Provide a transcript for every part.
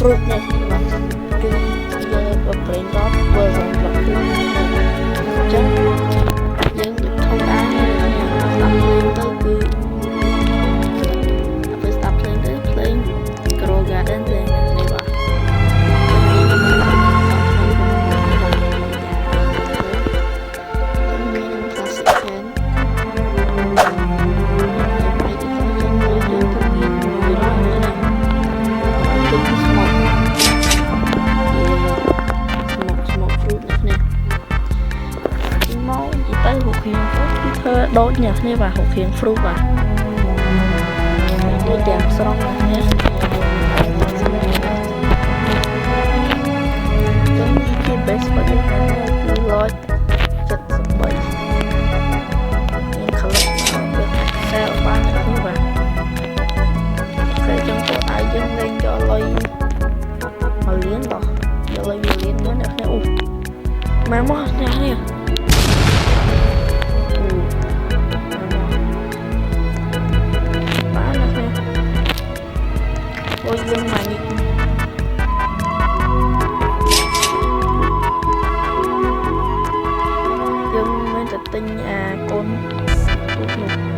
fruit នេះបាទគឺយក brain rot ធ្វើសម្រាប់ខ្លួនអញ្ចឹងយើងដូចធម្មតាស្ដាប់ភ្លេងទៅគឺពេលស្ដាប់ភ្លេងទៅភ្លេង Grow Garden ទេនេះបាទដូចនេះគ្នាបាទហូបគ្រឿង fruit បាទដូចទាំងស្រុងនេះចំនេះជា base របស់យើងគឺ173មាន color វា Excel បាននេះបាទគេចង់ទៅឲ្យយើងលេងយកលុយ1លានតោះយកលុយ1លានមកអ្នកអូម៉ែមកអ្នកនេះយើងមកនេះយើងមិនទៅទិញអាកូនទូកនោះ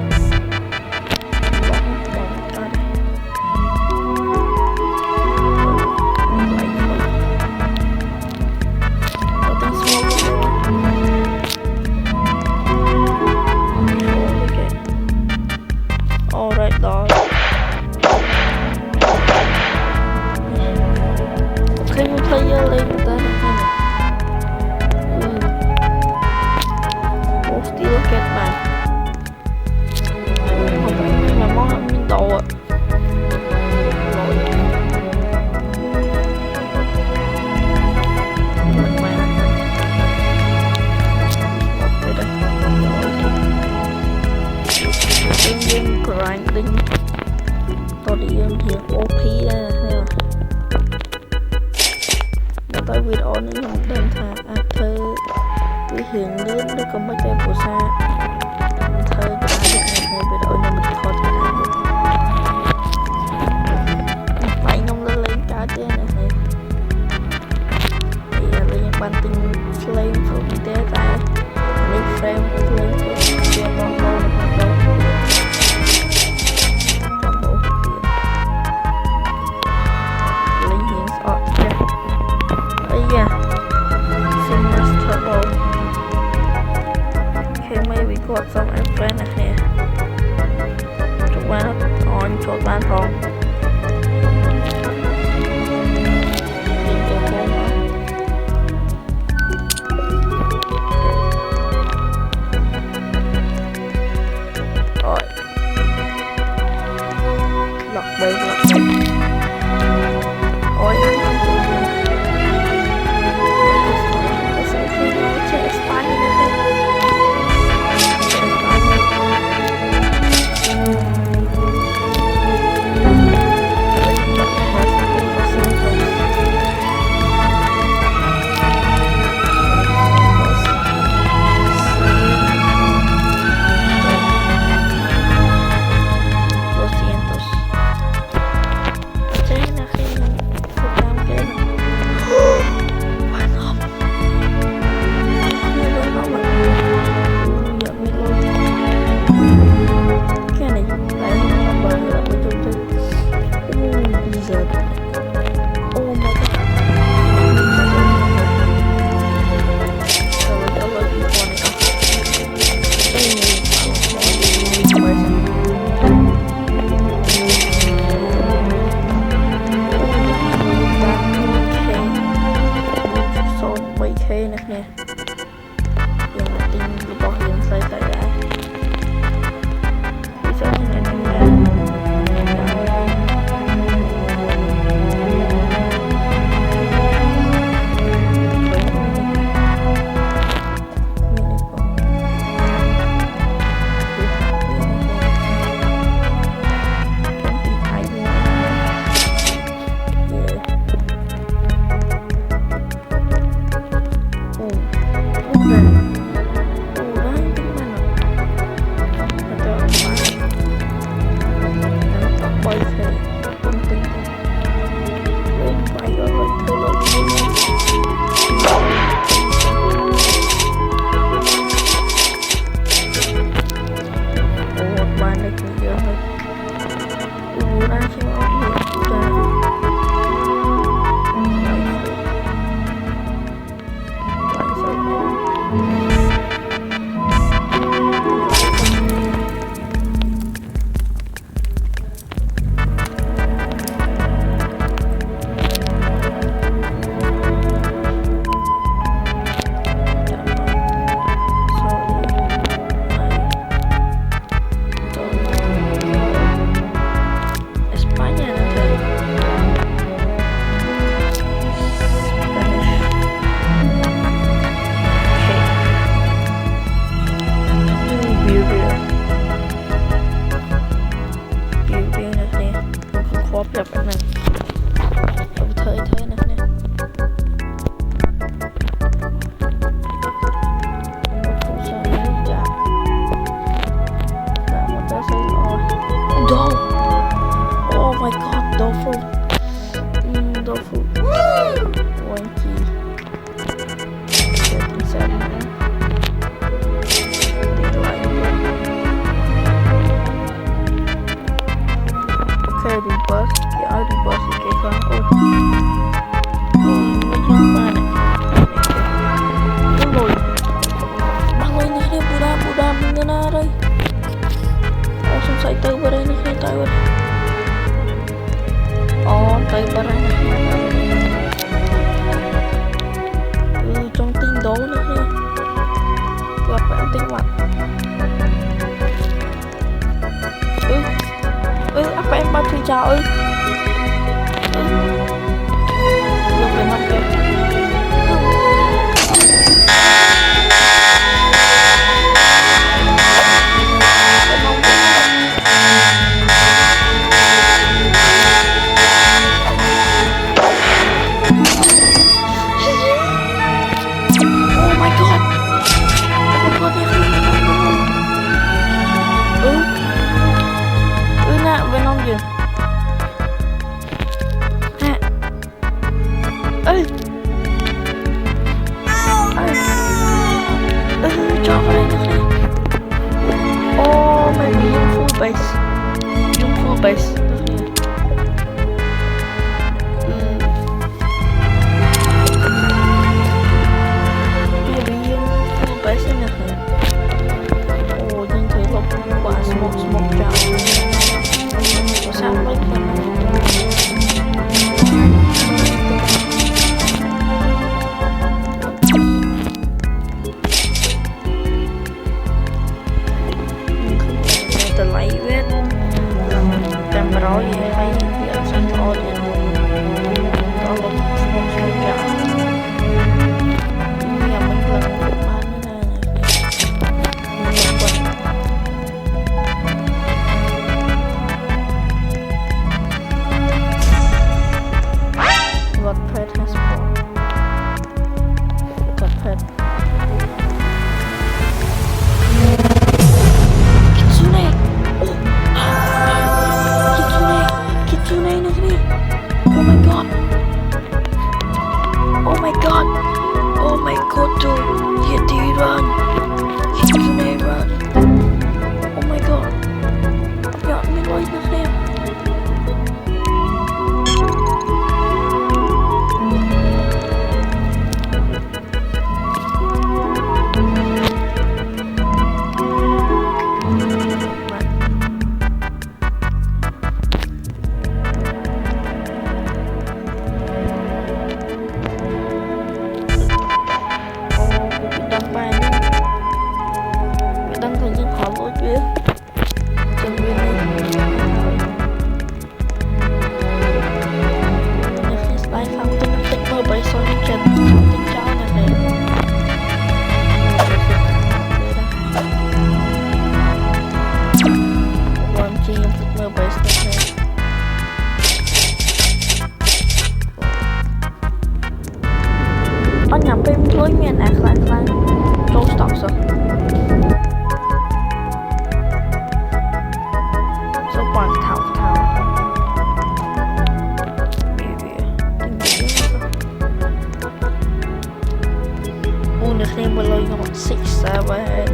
វីដេអូនេះខ្ញុំដឹងថាអាចធ្វើវារៀងលឿនឬក៏មិនតែភាសាធ្វើច្រើននៅវីដេអូខ្ញុំមិនថតច្រើនបាយខ្ញុំលើលេងកើតទេណាហើយលេងបានទិញ flame ព្រមទេតែនេះ frame flame វាមកមកគាត់ này cũng dễ thôi. Ra khi mà ốc được ra lại saoแบบนั้นเอาเธอนะเนี่ยผู้ชายจะแต่มันจะใส่ดอ oh my god ดอฟูดอฟูวันกีเจ็ดแสนนะติดไลน์โอเคดูบัสdi bawah si Keva. Macam mana? Tolong. Bangoi ni dia budak mengenarai. Langsung saya tahu barang ni saya tahu. Oh, tahu barang ni. Trong tin đố nữa nha. Gặp bạn tin mặt. Apa em bao thư chào ơi. Lúc về năm kìa. Oh my god. Nè, bên ông kìa. Cho vào đây được này. Oh, maybe yung full base. Yung full base. Maybe yung full base na được này. Oh, yung thấy lọc quả smoke down. Sao mấy phần này? Rồi hay bị ăn sang thôi thì có lúc không sao cả nhà mình lần một bán thế này vật pet has spawned vật pet Kitsune Kitsune nữa kìa. Oh my god. Oh my god. Oh my god dude. Yeti run. Kitsune run. Oh my god. Nhọn mình quay nữa kìa. nyampe lối miền này là trốn stop rồi số quan thảo được thêm một lời ngọc 6 7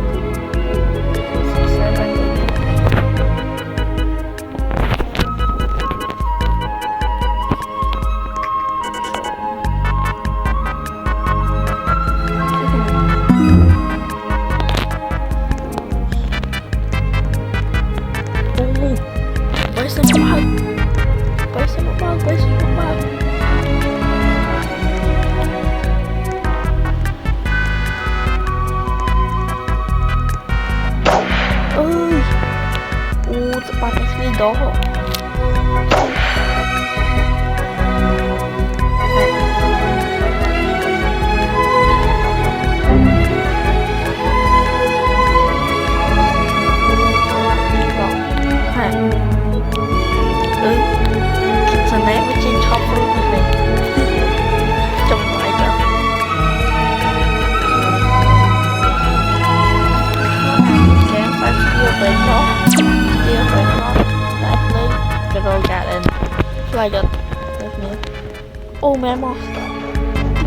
Ô mẹ mò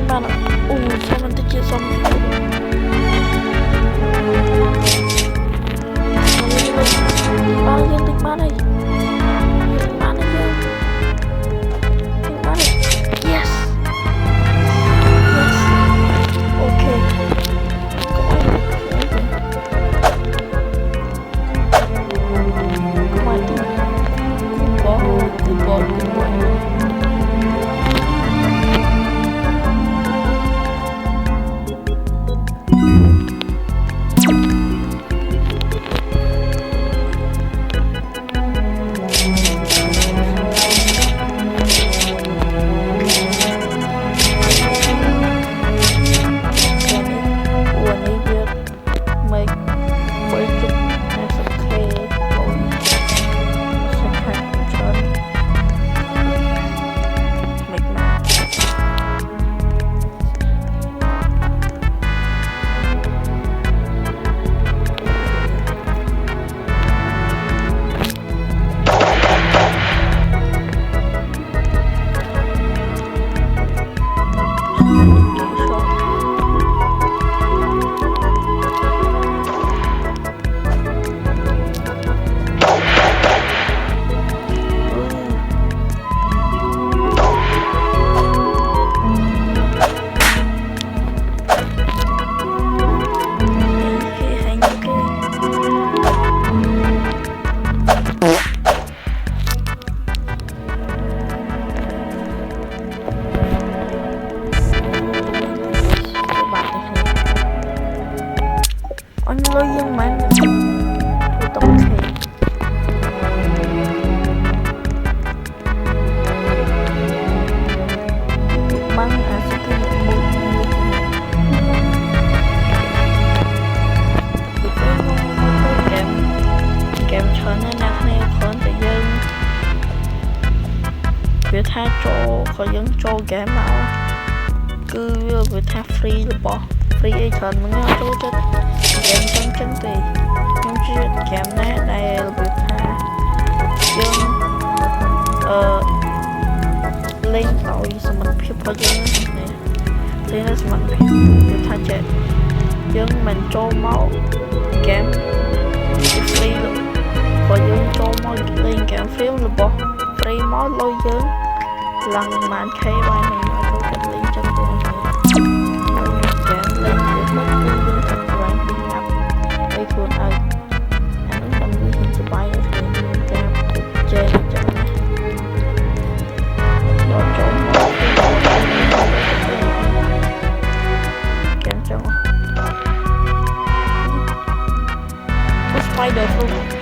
bạn ạ. Sao mình tích xong tích ba này yes okវាថាចូលក៏យើងចូលហ្គេមមកគឺវាថា free របស់ free អីច្រើនហ្នឹងចូលចិត្តហ្គេមចឹងទេខ្ញុំជឿហ្គេមណាដែលវាថាយើងលេងឲ្យសមត្ថភាពរបស់យើងនេះលេងឲ្យសមត្ថភាពវាថាចេះយើងមិនចូលមកហ្គេម free របស់យើងចូលមកលេងហ្គេម free របស់ free មកលុយយើងឡើងបាន K បាននឹងចូលចិត្តលេងចឹងទេហ្គេមលេងវាមកគឺយើងត្រូវឡើងពីណាប់ឲ្យខ្លួនឲ្យអានោះតាមវាហ៊ានសុបាយឲ្យគ្នាតាមជេរចឹងដល់ចូលមកហ្គេមចឹងSpider Fruit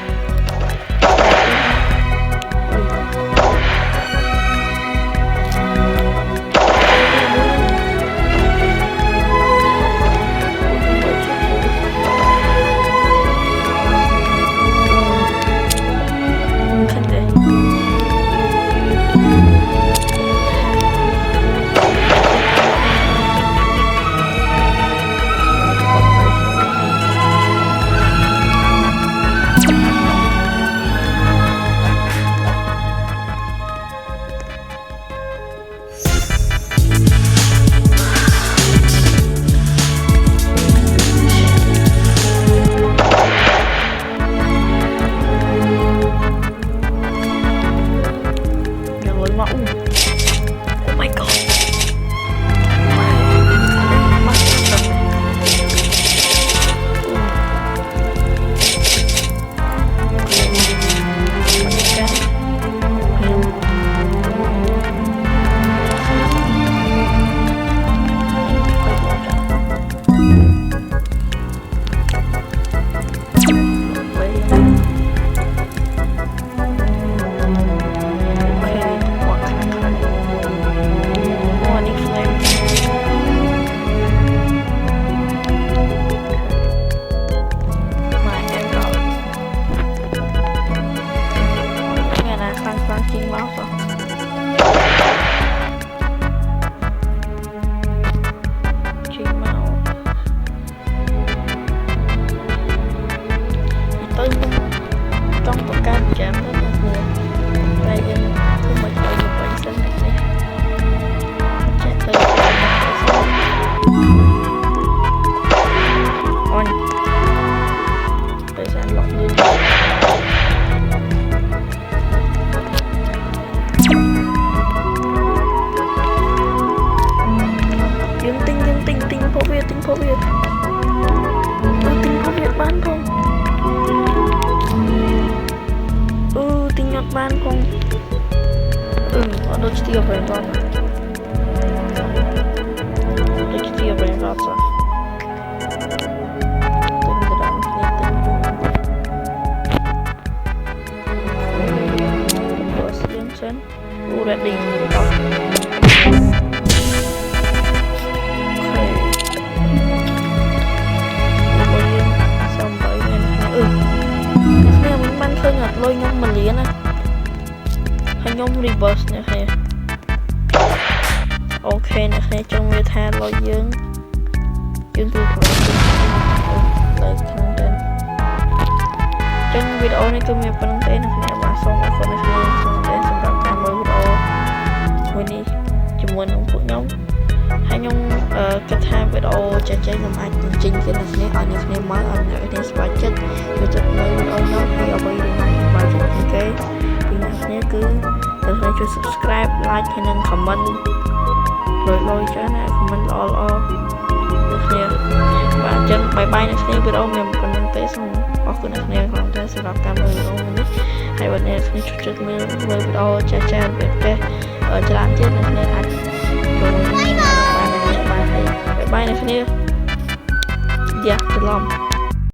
การแจมแล้วนะเนี่ยอะไรยังคือมาจอยอยู่ไปสักนิดนี่แจกเลยออนไปแสนหลอกยืนติงพบเวียติงพบเวียบ้านพงติงยอดบ้านพงเอาsetiap berapa ada setiap berapa sah tenggelam bos Johnson ready lôi nhông mình liền á hay nhông reverse nè kìa ok nè kìa trong người tha lôi dương từ lại thằng trên trong video này tôi mới phân tích nè kìa và xong rồi phần này xong để xongรับการmới videoวันนี้จะมวนของพวกน้องให้น้องกระทำวิดีโอจะใช้งานจริงๆที่นักเรียนอ่านนักเรียนมาอ่านนักเรียนสบายใจอยู่จุดเลยวิดีโอน้องให้เอาไปเรียนมาจนถึงcái thìนักเรียนcứนักเรียนช่วย subscribe like ให้นั่น comment ลอยๆจ้านะ comment รอนักเรียนvà chân bye byeนักเรียนวิดีโอmình còn đang tới xongขอบคุณนักเรียนของท่านสำหรับการดูวิดีโอวันนี้ให้วันนี้นักเรียนช่วยมือวิดีโอแชร์แบบจะร้านเจ็ดนักเรียนอัดbye bye này kia. Dạ, từ lòng.